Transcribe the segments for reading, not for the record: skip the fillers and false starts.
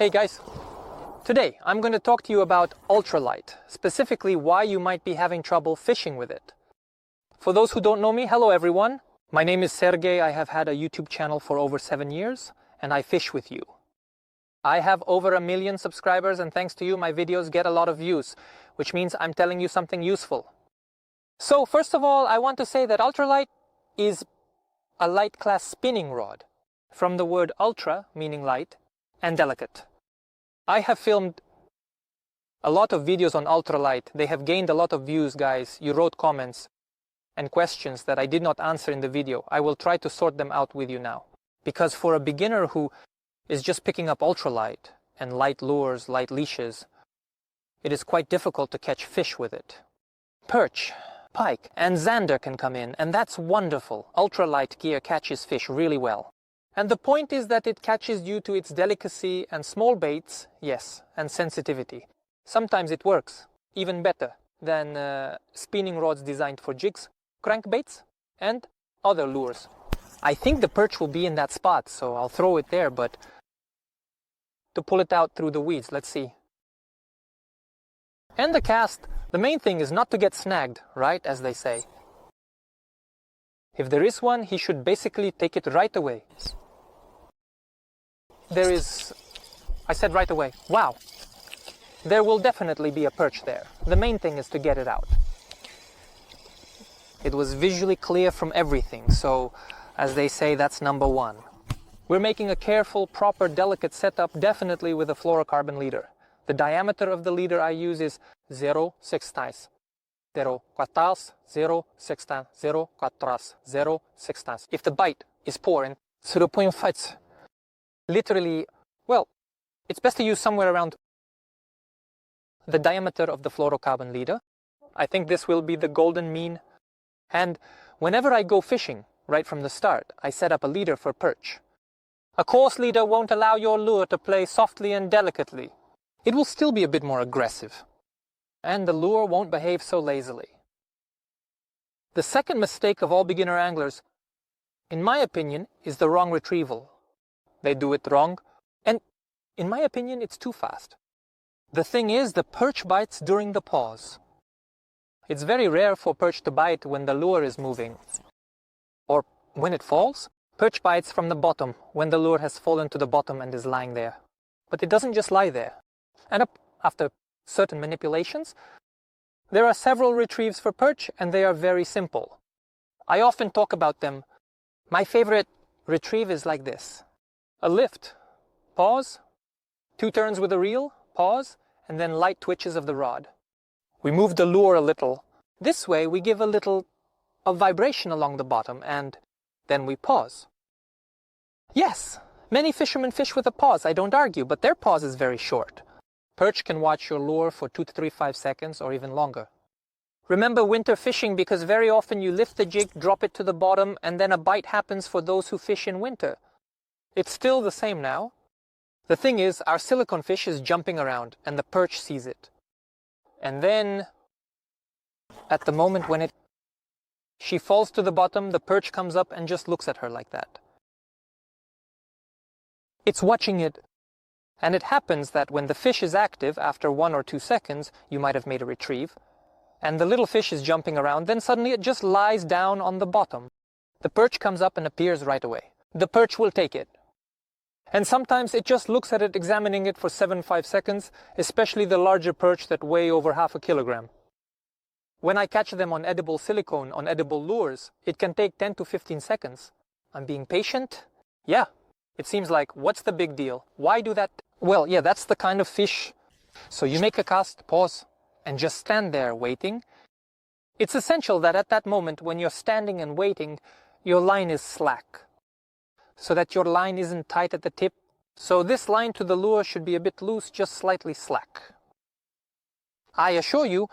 Hey guys, today I'm going to talk to you about ultralight, specifically why you might be having trouble fishing with it. For those who don't know me, hello everyone. My name is Sergey. I have had a YouTube channel for over 7 years and I fish with you. I have over 1 million subscribers and thanks to you my videos get a lot of views, which means I'm telling you something useful. So first of all, I want to say that ultralight is a light class spinning rod, from the word ultra meaning light and delicate. I have filmed a lot of videos on ultralight. They have gained a lot of views, guys. You wrote comments and questions that I did not answer in the video. I will try to sort them out with you now. Because for a beginner who is just picking up ultralight and light lures, light leashes, it is quite difficult to catch fish with it. Perch, pike, and zander can come in, and that's wonderful. Ultralight gear catches fish really well. And the point is that it catches due to its delicacy and small baits, yes, and sensitivity. Sometimes it works even better than spinning rods designed for jigs, crankbaits, and other lures. I think the perch will be in that spot, so I'll throw it there, but to pull it out through the weeds, let's see. And the cast, the main thing is not to get snagged, right, as they say. If there is one, he should basically take it right away. I said right away, wow. There will definitely be a perch there. The main thing is to get it out. It was visually clear from everything, so as they say, that's number one. We're making a careful, proper, delicate setup, definitely with a fluorocarbon leader. The diameter of the leader I use is 0 sextans. 0 quartas, 0 sextans, 0 quartas, 0 sextans. If the bite is poor in 0.5, literally, well, it's best to use somewhere around the diameter of the fluorocarbon leader. I think this will be the golden mean. And whenever I go fishing, right from the start, I set up a leader for perch. A coarse leader won't allow your lure to play softly and delicately. It will still be a bit more aggressive. And the lure won't behave so lazily. The second mistake of all beginner anglers, in my opinion, is the wrong retrieval. They do it wrong, and in my opinion, it's too fast. The thing is, the perch bites during the pause. It's very rare for perch to bite when the lure is moving. Or when it falls, perch bites from the bottom, when the lure has fallen to the bottom and is lying there. But it doesn't just lie there. And after certain manipulations, there are several retrieves for perch, and they are very simple. I often talk about them. My favorite retrieve is like this. A lift, pause, 2 turns with a reel, pause, and then light twitches of the rod. We move the lure a little. This way we give a little of vibration along the bottom, and then we pause. Yes, many fishermen fish with a pause, I don't argue, but their pause is very short. Perch can watch your lure for 2 to 5 seconds or even longer. Remember winter fishing, because very often you lift the jig, drop it to the bottom, and then a bite happens for those who fish in winter. It's still the same now. The thing is, our silicone fish is jumping around and the perch sees it. And then, at the moment when she falls to the bottom, the perch comes up and just looks at her like that. It's watching it. And it happens that when the fish is active, after 1 or 2 seconds, you might have made a retrieve, and the little fish is jumping around, then suddenly it just lies down on the bottom. The perch comes up and appears right away. The perch will take it. And sometimes it just looks at it, examining it for 7-5 seconds, especially the larger perch that weigh over half a kilogram. When I catch them on edible silicone, on edible lures, it can take 10 to 15 seconds. I'm being patient? Yeah. It seems like, what's the big deal? Why do that? Well, yeah, that's the kind of fish. So you make a cast, pause, and just stand there waiting. It's essential that at that moment, when you're standing and waiting, your line is slack, so that your line isn't tight at the tip. So this line to the lure should be a bit loose, just slightly slack. I assure you,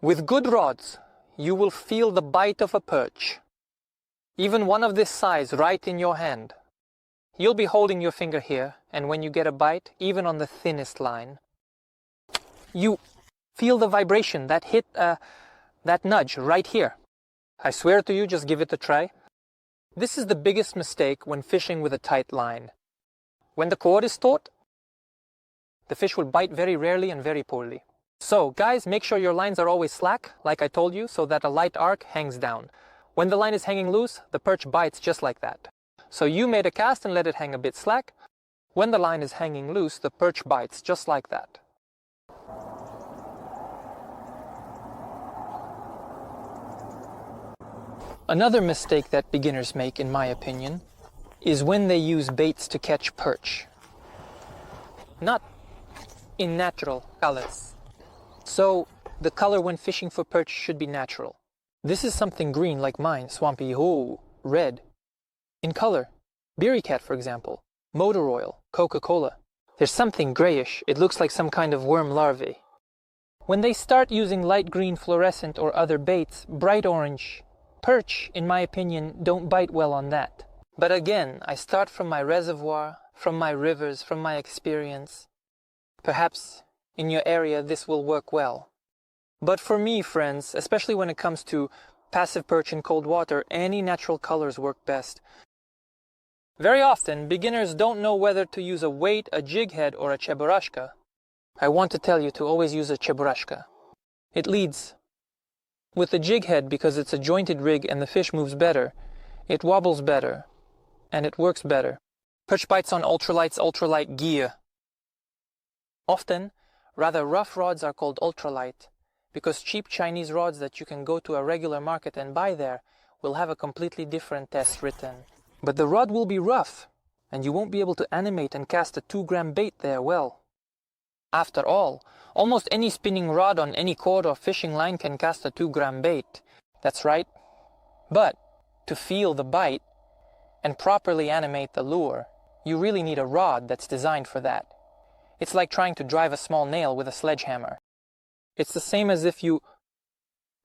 with good rods, you will feel the bite of a perch. Even one of this size right in your hand. You'll be holding your finger here, and when you get a bite, even on the thinnest line, you feel the vibration, that hit, that nudge right here. I swear to you, just give it a try. This is the biggest mistake when fishing with a tight line. When the cord is taut, the fish will bite very rarely and very poorly. So guys, make sure your lines are always slack, like I told you, so that a light arc hangs down. When the line is hanging loose, the perch bites just like that. So you made a cast and let it hang a bit slack. When the line is hanging loose, the perch bites just like that. Another mistake that beginners make, in my opinion, is when they use baits to catch perch. Not in natural colors. So the color when fishing for perch should be natural. This is something green like mine, swampy, red. In color, beery cat for example, motor oil, Coca-Cola. There's something grayish, it looks like some kind of worm larvae. When they start using light green fluorescent or other baits, bright orange, perch, in my opinion, don't bite well on that. But again, I start from my reservoir, from my rivers, from my experience. Perhaps in your area this will work well. But for me, friends, especially when it comes to passive perch in cold water, any natural colors work best. Very often, beginners don't know whether to use a weight, a jig head, or a cheburashka. I want to tell you to always use a cheburashka. It leads. With the jig head, because it's a jointed rig and the fish moves better, it wobbles better, and it works better. Perch bites on ultralight's ultralight gear. Often, rather rough rods are called ultralight, because cheap Chinese rods that you can go to a regular market and buy there will have a completely different test written. But the rod will be rough, and you won't be able to animate and cast a 2-gram bait there well. After all, almost any spinning rod on any cord or fishing line can cast a 2-gram bait. That's right. But to feel the bite and properly animate the lure, you really need a rod that's designed for that. It's like trying to drive a small nail with a sledgehammer. It's the same as if you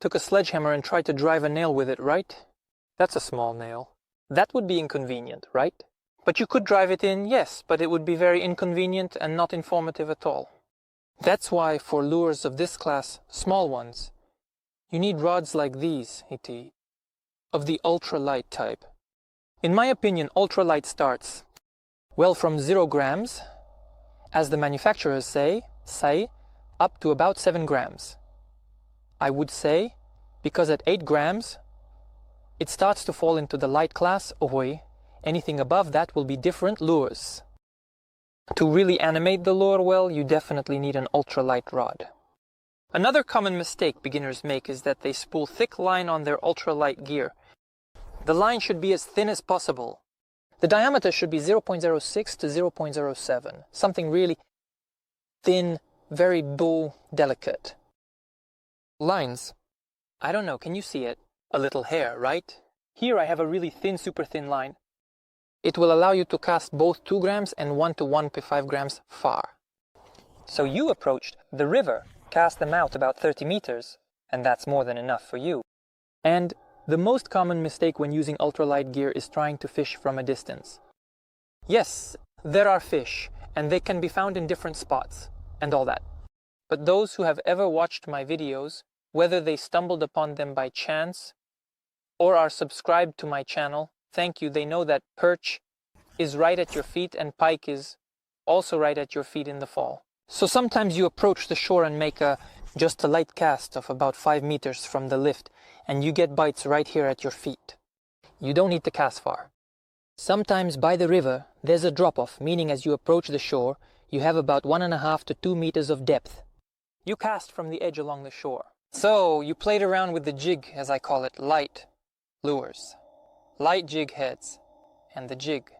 took a sledgehammer and tried to drive a nail with it, right? That's a small nail. That would be inconvenient, right? But you could drive it in, yes, but it would be very inconvenient and not informative at all. That's why for lures of this class, small ones, you need rods like these, of the ultralight type. In my opinion, ultralight starts, well, from 0 grams, as the manufacturers say, up to about 7 grams. I would say, because at 8 grams, it starts to fall into the light class, anything above that will be different lures. To really animate the lure well, you definitely need an ultralight rod. Another common mistake beginners make is that they spool thick line on their ultralight gear. The line should be as thin as possible. The diameter should be 0.06 to 0.07, something really thin, very delicate. Lines. I don't know, can you see it? A little hair, right? Here I have a really thin, super thin line. It will allow you to cast both 2 grams and 1 to 1.5 grams far. So you approached the river, cast them out about 30 meters, and that's more than enough for you. And the most common mistake when using ultralight gear is trying to fish from a distance. Yes, there are fish, and they can be found in different spots, and all that. But those who have ever watched my videos, whether they stumbled upon them by chance or are subscribed to my channel, thank you, they know that perch is right at your feet and pike is also right at your feet in the fall. So sometimes you approach the shore and make just a light cast of about 5 meters from the lift, and you get bites right here at your feet. You don't need to cast far. Sometimes by the river, there's a drop-off, meaning as you approach the shore, you have about 1.5 to 2 meters of depth. You cast from the edge along the shore. So you played around with the jig, as I call it, light lures, light jig heads, and the jig.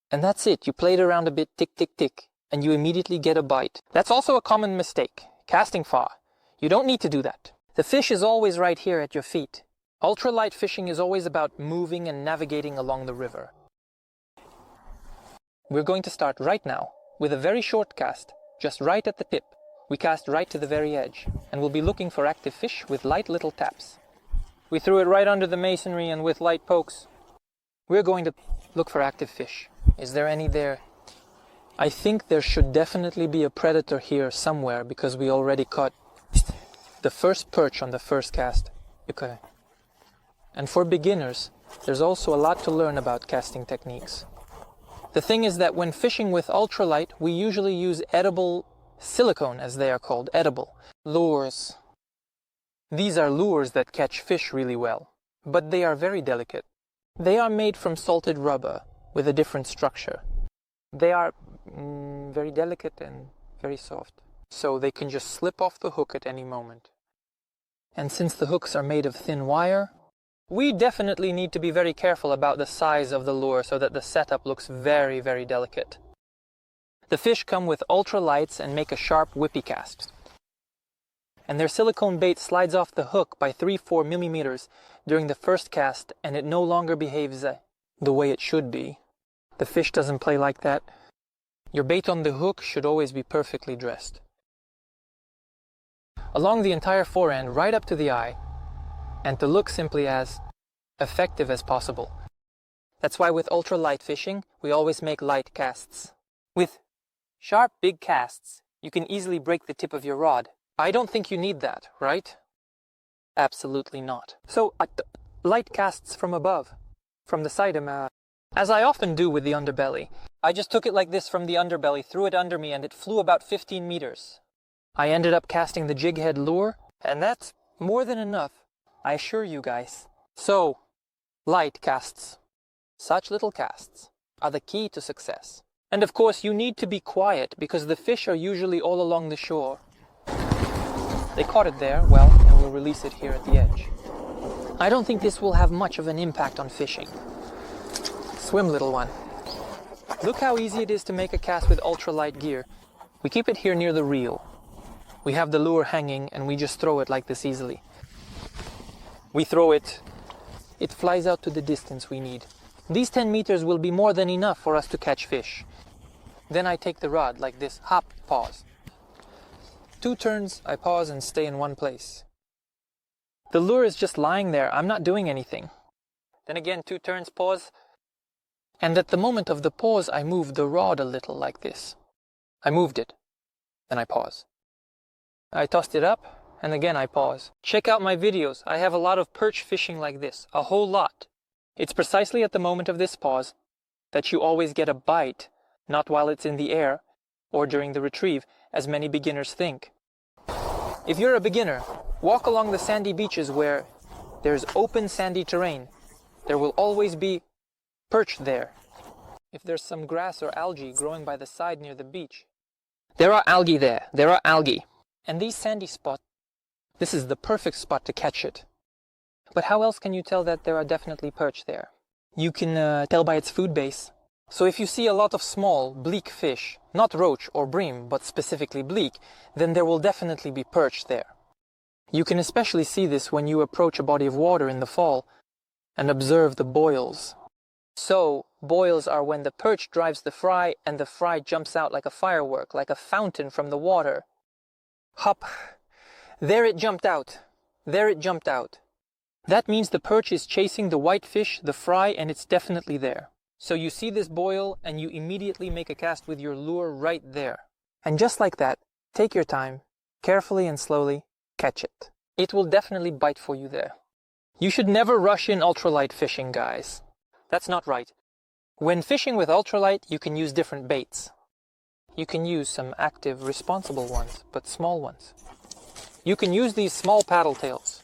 And that's it, you played around a bit, tick, tick, tick, and you immediately get a bite. That's also a common mistake, casting far. You don't need to do that. The fish is always right here at your feet. Ultralight fishing is always about moving and navigating along the river. We're going to start right now with a very short cast, just right at the tip. We cast right to the very edge, and we'll be looking for active fish with light little taps. We threw it right under the masonry and with light pokes. We're going to look for active fish. Is there any there? I think there should definitely be a predator here somewhere because we already caught the first perch on the first cast. Okay. And for beginners, there's also a lot to learn about casting techniques. The thing is that when fishing with ultralight, we usually use edible silicone, as they are called, edible lures. These are lures that catch fish really well, but they are very delicate. They are made from salted rubber with a different structure. They are very delicate and very soft, so they can just slip off the hook at any moment. And since the hooks are made of thin wire, we definitely need to be very careful about the size of the lure so that the setup looks very, very delicate. The fish come with ultralights and make a sharp whippy cast. And their silicone bait slides off the hook by 3-4 millimeters during the first cast, and it no longer behaves the way it should be. The fish doesn't play like that. Your bait on the hook should always be perfectly dressed. Along the entire forend, right up to the eye, and to look simply as effective as possible. That's why with ultralight fishing, we always make light casts. With sharp, big casts, you can easily break the tip of your rod. I don't think you need that, right? Absolutely not. So, light casts from above, from the side, as I often do with the underbelly. I just took it like this from the underbelly, threw it under me, and it flew about 15 meters. I ended up casting the jig head lure, and that's more than enough, I assure you guys. So, light casts, such little casts, are the key to success. And of course, you need to be quiet because the fish are usually all along the shore. They caught it there, well, and we'll release it here at the edge. I don't think this will have much of an impact on fishing. Swim, little one. Look how easy it is to make a cast with ultralight gear. We keep it here near the reel. We have the lure hanging and we just throw it like this easily. We throw it. It flies out to the distance we need. These 10 meters will be more than enough for us to catch fish. Then I take the rod like this, hop, pause. 2 turns, I pause and stay in one place. The lure is just lying there, I'm not doing anything. Then again, 2 turns, pause. And at the moment of the pause, I move the rod a little like this. I moved it. Then I pause. I tossed it up, and again I pause. Check out my videos, I have a lot of perch fishing like this, a whole lot. It's precisely at the moment of this pause that you always get a bite, not while it's in the air or during the retrieve, as many beginners think. If you're a beginner, walk along the sandy beaches where there's open sandy terrain. There will always be perch there. If there's some grass or algae growing by the side near the beach, there are algae there. There are algae. And these sandy spots, this is the perfect spot to catch it. But how else can you tell that there are definitely perch there? You can tell by its food base. So if you see a lot of small, bleak fish, not roach or bream, but specifically bleak, then there will definitely be perch there. You can especially see this when you approach a body of water in the fall and observe the boils. So, boils are when the perch drives the fry and the fry jumps out like a firework, like a fountain from the water. Hop! There it jumped out. There it jumped out. That means the perch is chasing the white fish, the fry, and it's definitely there. So you see this boil and you immediately make a cast with your lure right there. And just like that, take your time, carefully and slowly, catch it. It will definitely bite for you there. You should never rush in ultralight fishing, guys. That's not right. When fishing with ultralight, you can use different baits. You can use some active, responsible ones, but small ones. You can use these small paddle tails,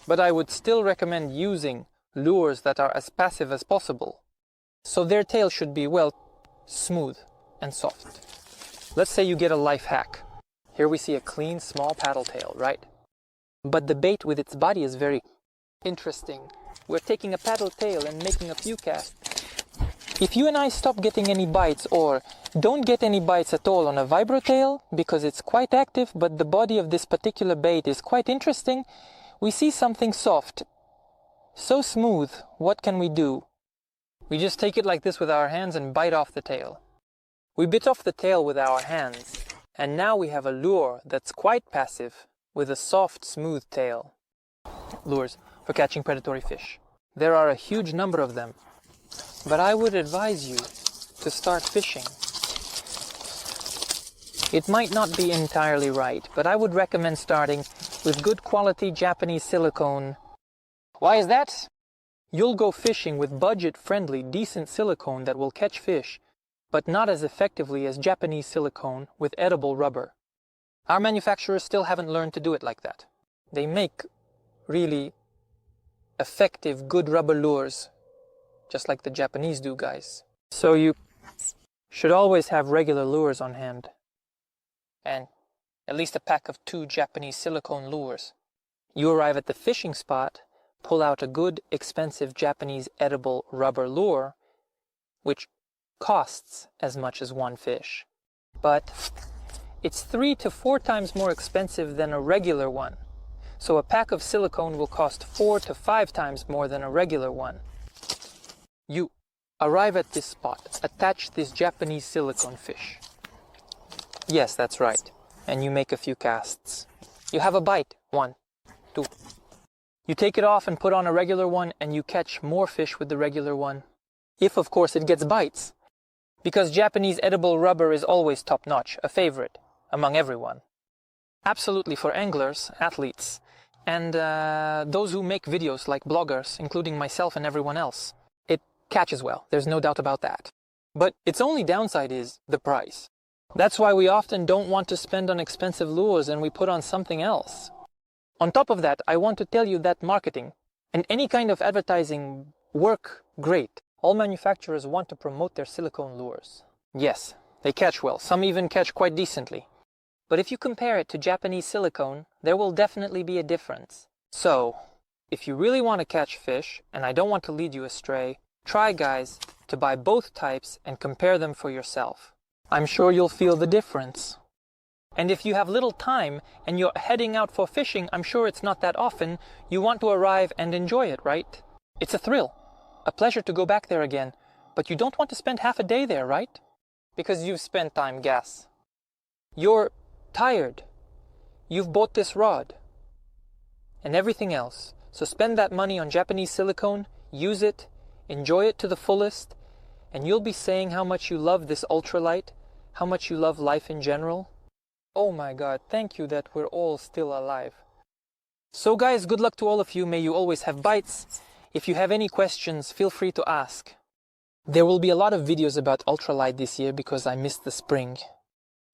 but I would still recommend using lures that are as passive as possible. So their tail should be, well, smooth and soft. Let's say you get a life hack. Here we see a clean, small paddle tail, right? But the bait with its body is very interesting. We're taking a paddle tail and making a few casts. If you and I stop getting any bites or don't get any bites at all on a vibro tail because it's quite active, but the body of this particular bait is quite interesting, we see something soft. So smooth, what can we do? We just take it like this with our hands and bite off the tail. We bit off the tail with our hands, and now we have a lure that's quite passive with a soft, smooth tail. Lures for catching predatory fish. There are a huge number of them, but I would advise you to start fishing. It might not be entirely right, but I would recommend starting with good quality Japanese silicone. Why is that? You'll go fishing with budget-friendly, decent silicone that will catch fish but not as effectively as Japanese silicone with edible rubber. Our manufacturers still haven't learned to do it like that. They make really effective, good rubber lures, just like the Japanese do, guys. So you should always have regular lures on hand, and at least a pack of 2 Japanese silicone lures. You arrive at the fishing spot, pull out a good, expensive Japanese edible rubber lure, which costs as much as 1 fish. But it's 3 to 4 times more expensive than a regular one. So a pack of silicone will cost 4 to 5 times more than a regular one. You arrive at this spot, attach this Japanese silicone fish. Yes, that's right. And you make a few casts. You have a bite. 1, 2. You take it off and put on a regular one, and you catch more fish with the regular one. If, of course, it gets bites. Because Japanese edible rubber is always top-notch, a favorite among everyone. Absolutely for anglers, athletes, and those who make videos like bloggers, including myself and everyone else. It catches well, there's no doubt about that. But its only downside is the price. That's why we often don't want to spend on expensive lures and we put on something else. On top of that, I want to tell you that marketing and any kind of advertising work great. All manufacturers want to promote their silicone lures. Yes, they catch well, some even catch quite decently. But if you compare it to Japanese silicone, there will definitely be a difference. So, if you really want to catch fish, and I don't want to lead you astray, try, guys, to buy both types and compare them for yourself. I'm sure you'll feel the difference. And if you have little time and you're heading out for fishing, I'm sure it's not that often, you want to arrive and enjoy it, right? It's a thrill, a pleasure to go back there again, but you don't want to spend half a day there, right? Because you've spent time, gas. You're tired. You've bought this rod and everything else. So spend that money on Japanese silicone, use it, enjoy it to the fullest, and you'll be saying how much you love this ultralight, how much you love life in general. Oh my God, thank you that we're all still alive. So guys, good luck to all of you. May you always have bites. If you have any questions, feel free to ask. There will be a lot of videos about ultralight this year because I missed the spring.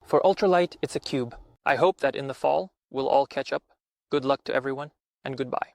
For ultralight, it's a cube. I hope that in the fall, we'll all catch up. Good luck to everyone, and goodbye.